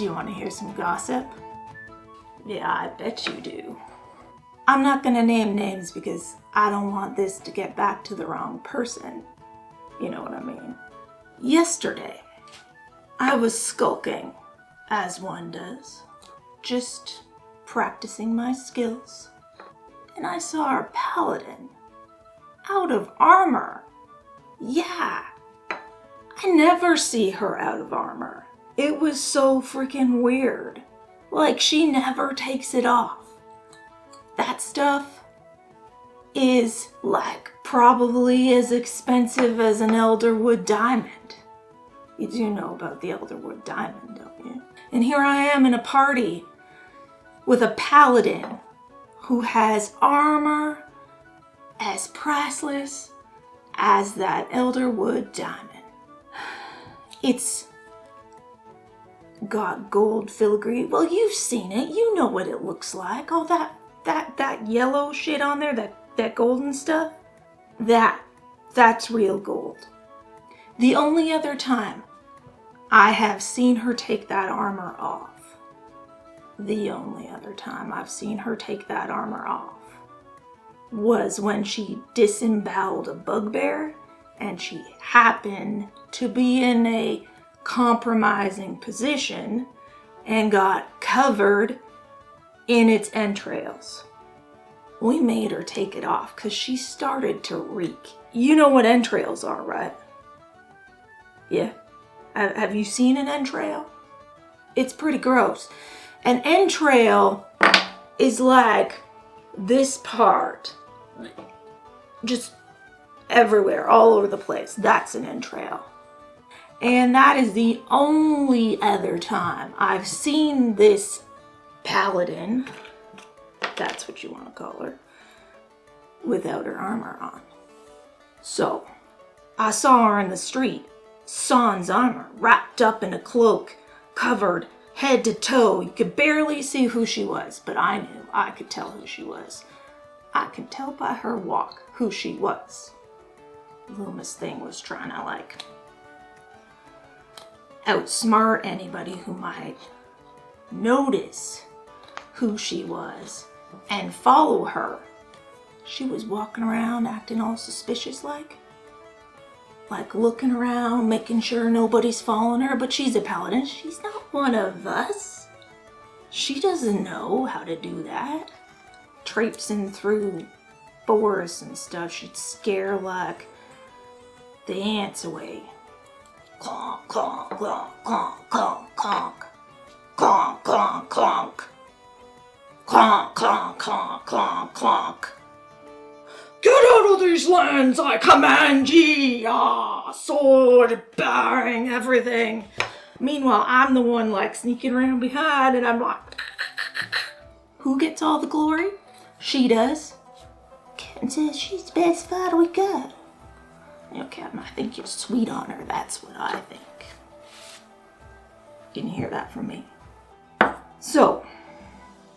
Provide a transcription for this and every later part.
Do you want to hear some gossip? Yeah, I bet you do. I'm not gonna name names because I don't want this to get back to the wrong person. You know what I mean? Yesterday, I was skulking, as one does, just practicing my skills, and I saw our Paladin out of armor. Yeah, I never see her out of armor. It was so freaking weird. Like, she never takes it off. That stuff is like probably as expensive as an elderwood diamond. You do know about the elderwood diamond, don't you? And here I am in a party with a paladin who has armor as priceless as that elderwood diamond. It's got gold filigree. Well, you've seen it. You know what it looks like. All that yellow shit on there, that golden stuff. That's real gold. The only other time I have seen her take that armor off, was when she disemboweled a bugbear and she happened to be in a compromising position and got covered in its entrails. We made her take it off because she started to reek. You know what entrails are, right? Yeah. Have you seen an entrail? It's pretty gross. An entrail is like this part, just everywhere, all over the place. That's an entrail. And that is the only other time I've seen this paladin, that's what you want to call her, without her armor on. So, I saw her in the street, sans armor, wrapped up in a cloak, covered head to toe. You could barely see who she was, but I knew. I could tell who she was. I could tell by her walk who she was. Loomis thing was trying to, like, outsmart anybody who might notice who she was and follow her. She was walking around acting all suspicious like looking around, making sure nobody's following her, but she's a paladin. She's not one of us. She doesn't know how to do that. Traipsing through forests and stuff, she'd scare like the ants away. Clonk, clonk, clonk, clonk, clonk, clonk. Clonk, clonk, clonk. Clonk, clonk, clonk, clonk, clonk. Get out of these lands, I command ye! Ah, sword, bearing, everything. Meanwhile, I'm the one like sneaking around behind and I'm like, who gets all the glory? She does. Captain says she's the best fighter we got. You know, Captain, I think you're sweet on her. That's what I think. Didn't hear that from me. So,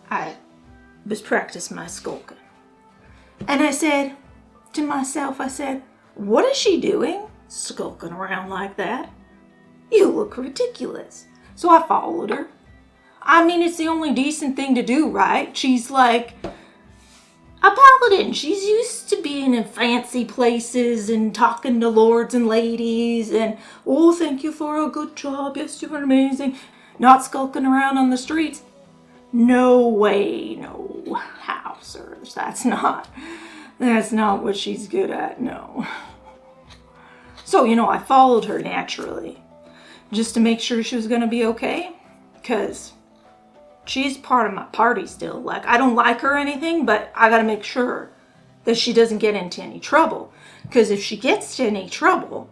I was practicing my skulking. And I said to myself, what is she doing? Skulking around like that? You look ridiculous. So I followed her. I mean, it's the only decent thing to do, right? She's like a paladin. She's used to being in fancy places and talking to lords and ladies and, oh, thank you for a good job. Yes, you were amazing. Not skulking around on the streets. No way, no how, sirs. That's not what she's good at, no. So, you know, I followed her naturally just to make sure she was going to be okay, because she's part of my party still. Like, I don't like her or anything, but I got to make sure that she doesn't get into any trouble, because if she gets to any trouble,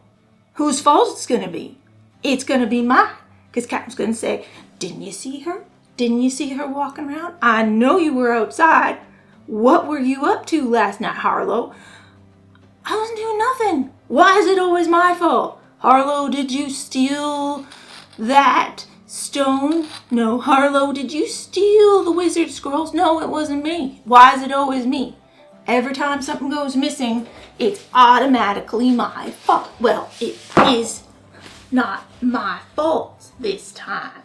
whose fault it's going to be? It's going to be mine, because Captain's going to say, didn't you see her? Didn't you see her walking around? I know you were outside. What were you up to last night, Harlow? I wasn't doing nothing. Why is it always my fault? Harlow, did you steal that stone? No. Harlow, did you steal the wizard scrolls? No, it wasn't me. Why is it always me? Every time something goes missing, it's automatically my fault. Well, it is not my fault this time.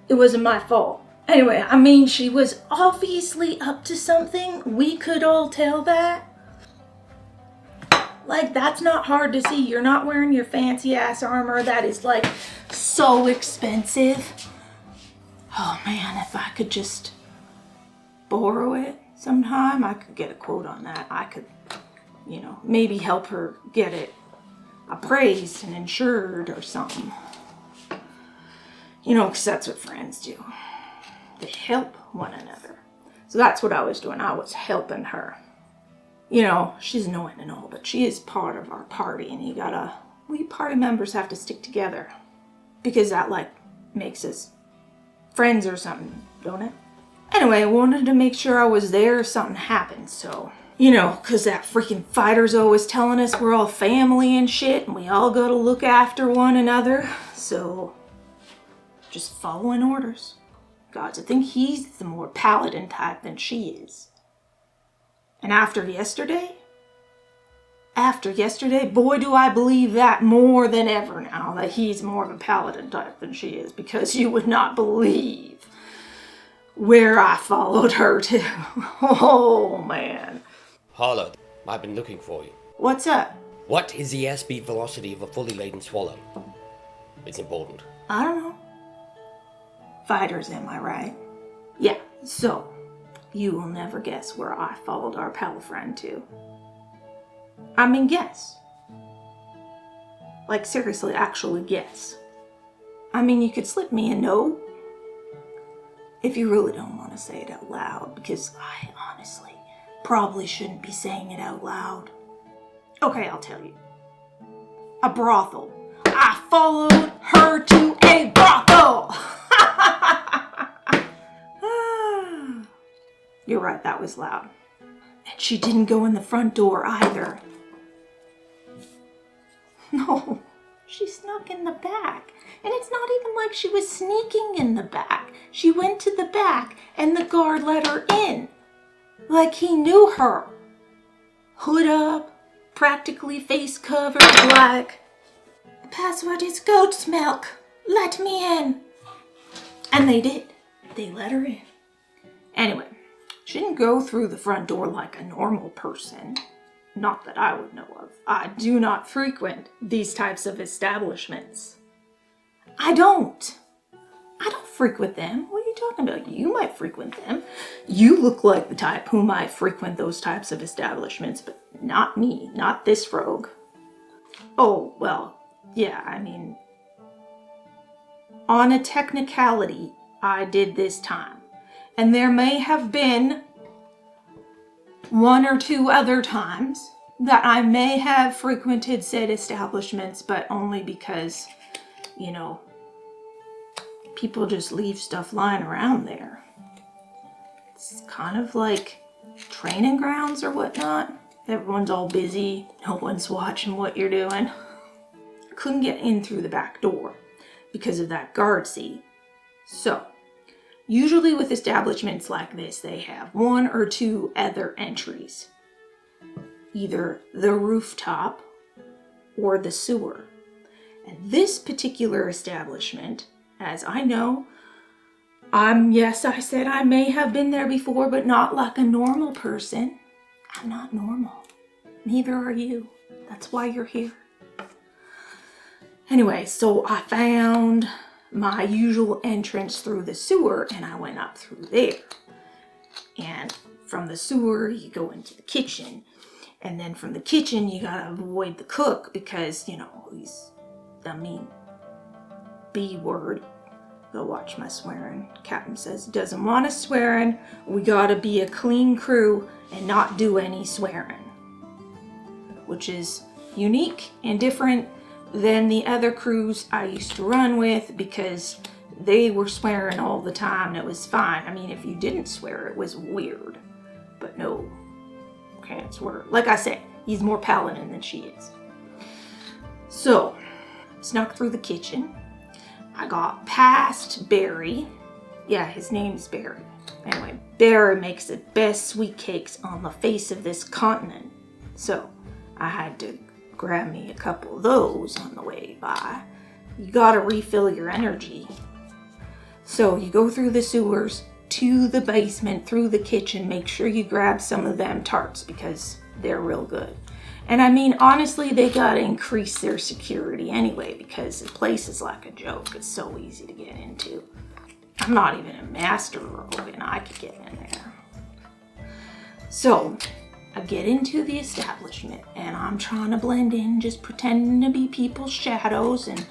It wasn't my fault. Anyway, I mean, she was obviously up to something. We could all tell that. Like, that's not hard to see. You're not wearing your fancy ass armor that is like so expensive. Oh man, if I could just borrow it sometime, I could get a quote on that. I could, you know, maybe help her get it appraised and insured or something. You know, because that's what friends do. They help one another. So that's what I was doing. I was helping her. You know, she's annoying and all, but she is part of our party, and we party members have to stick together. Because that, like, makes us friends or something, don't it? Anyway, I wanted to make sure I was there if something happened, so... You know, because that freaking fighter's always telling us we're all family and shit, and we all gotta look after one another. So, just following orders. God, I think he's the more paladin type than she is. And after yesterday, boy, do I believe that more than ever now, that he's more of a paladin type than she is, because you would not believe where I followed her to. Oh, man. Harlow, I've been looking for you. What's up? What is the airspeed velocity of a fully laden swallow? It's important. I don't know. Fighters, am I right? Yeah, so, you will never guess where I followed our pal friend to. I mean, guess. Like, seriously, actually guess. I mean, you could slip me a note if you really don't want to say it out loud, because I honestly probably shouldn't be saying it out loud. Okay, I'll tell you. A brothel. I followed her to a brothel! You're right, that was loud. And she didn't go in the front door either. No, she snuck in the back. And it's not even like she was sneaking in the back. She went to the back and the guard let her in. Like he knew her. Hood up, practically face covered, like, the password is goat's milk. Let me in. And they did. They let her in. Anyway, she didn't go through the front door like a normal person. Not that I would know of. I do not frequent these types of establishments. I don't frequent them. What are you talking about? You might frequent them. You look like the type who might frequent those types of establishments, but not me, not this rogue. Oh, well, yeah, I mean, on a technicality, I did this time. And there may have been one or two other times that I may have frequented said establishments, but only because, you know, people just leave stuff lying around there. It's kind of like training grounds or whatnot. Everyone's all busy. No one's watching what you're doing. I couldn't get in through the back door because of that guard seat. So, usually with establishments like this, they have one or two other entries. Either the rooftop or the sewer. And this particular establishment, as I know, yes, I said I may have been there before, but not like a normal person. I'm not normal. Neither are you. That's why you're here. Anyway, so I found my usual entrance through the sewer, and I went up through there. And from the sewer, you go into the kitchen. And then from the kitchen, you gotta avoid the cook because, you know, he's, B word. Go watch my swearing. Captain says he doesn't want us swearing. We gotta be a clean crew and not do any swearing. Which is unique and different than the other crews I used to run with because they were swearing all the time and it was fine. I mean, if you didn't swear, it was weird. But no, can't swear. Like I said, he's more paladin than she is. So, snuck through the kitchen. I got past Barry. Yeah, his name's Barry. Anyway, Barry makes the best sweet cakes on the face of this continent. So, I had to grab me a couple of those on the way by. You gotta refill your energy. So you go through the sewers to the basement, through the kitchen. Make sure you grab some of them tarts because they're real good. And I mean, honestly, they gotta increase their security anyway because the place is like a joke. It's so easy to get into. I'm not even a master rogue and I could get in there. So I get into the establishment and I'm trying to blend in, just pretending to be people's shadows, and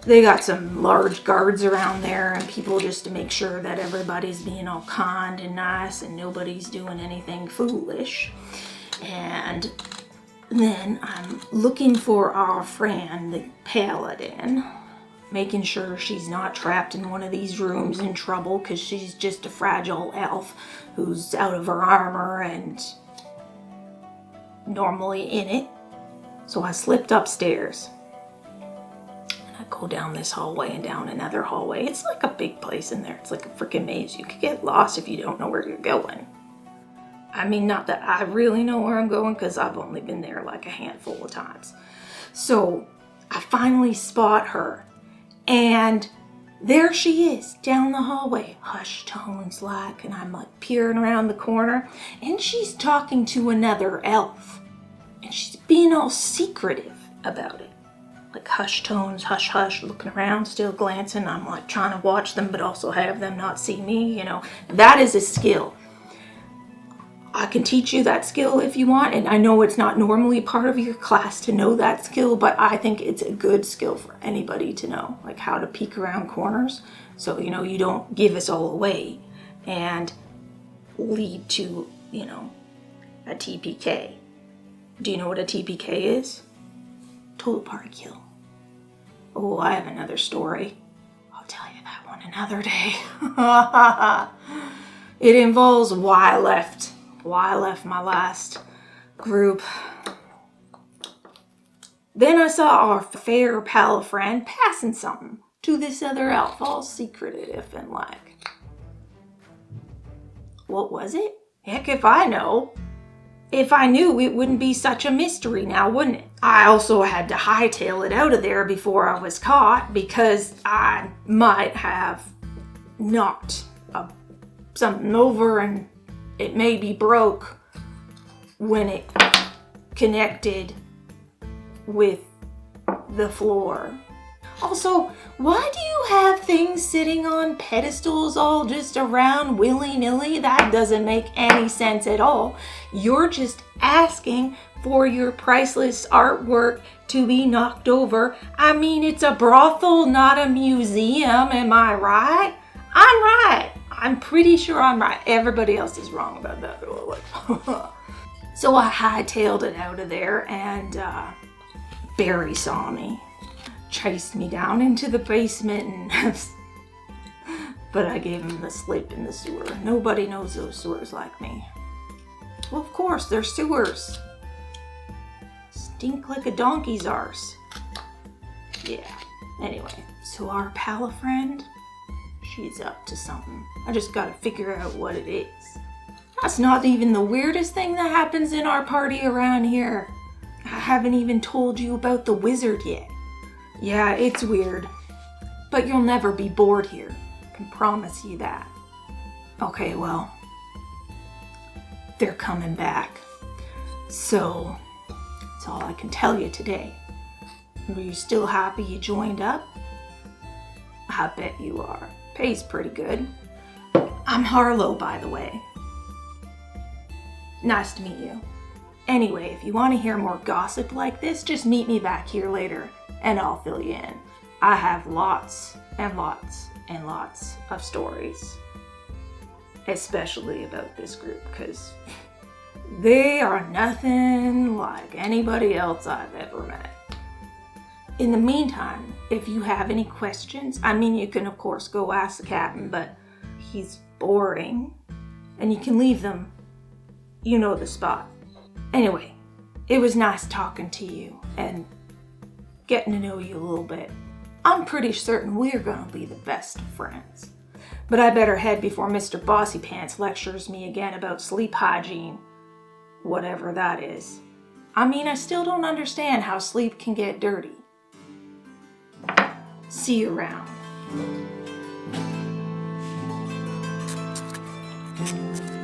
they got some large guards around there and people just to make sure that everybody's being all kind and nice and nobody's doing anything foolish. And then I'm looking for our friend, the Paladin, making sure she's not trapped in one of these rooms in trouble because she's just a fragile elf who's out of her armor and normally in it. So I slipped upstairs and I go down this hallway and down another hallway. It's like a big place in there. It's like a freaking maze. You could get lost if you don't know where you're going. I mean, not that I really know where I'm going because I've only been there like a handful of times. So I finally spot her and there she is down the hallway, hushed tones like, and I'm like peering around the corner and she's talking to another elf and she's being all secretive about it. Like hushed tones, hush hush, looking around, still glancing. I'm like trying to watch them but also have them not see me, you know. That is a skill. I can teach you that skill if you want, and I know it's not normally part of your class to know that skill, but I think it's a good skill for anybody to know, like how to peek around corners so, you know, you don't give us all away and lead to, you know, a TPK. Do you know what a TPK is? Total party kill. Oh, I have another story. I'll tell you that one another day. It involves why I left my last group. Then I saw our fair pal friend passing something to this other elf, all secretive and like. What was it? Heck if I know. If I knew, it wouldn't be such a mystery now, wouldn't it? I also had to hightail it out of there before I was caught because I might have knocked something over and it may be broke when it connected with the floor. Also, why do you have things sitting on pedestals all just around willy-nilly? That doesn't make any sense at all. You're just asking for your priceless artwork to be knocked over. I mean, it's a brothel, not a museum. Am I right? I'm right. I'm pretty sure I'm right. Everybody else is wrong about that. So I hightailed it out of there and Barry saw me. Chased me down into the basement and but I gave him the slip in the sewer. Nobody knows those sewers like me. Well, of course, they're sewers. Stink like a donkey's arse. Yeah. Anyway, so our pal friend, she's up to something. I just gotta figure out what it is. That's not even the weirdest thing that happens in our party around here. I haven't even told you about the wizard yet. Yeah, it's weird, but you'll never be bored here. I can promise you that. Okay, well, they're coming back. So, that's all I can tell you today. Are you still happy you joined up? I bet you are. Pays pretty good. I'm Harlow, by the way. Nice to meet you. Anyway, if you want to hear more gossip like this, just meet me back here later and I'll fill you in. I have lots and lots and lots of stories, especially about this group, because they are nothing like anybody else I've ever met. In the meantime, if you have any questions, I mean, you can of course go ask the captain, but he's boring, and you can leave them, you know the spot. Anyway, it was nice talking to you and getting to know you a little bit. I'm pretty certain we're gonna be the best of friends. But I better head before Mr. Bossy Pants lectures me again about sleep hygiene. Whatever that is. I mean, I still don't understand how sleep can get dirty. See you around. you.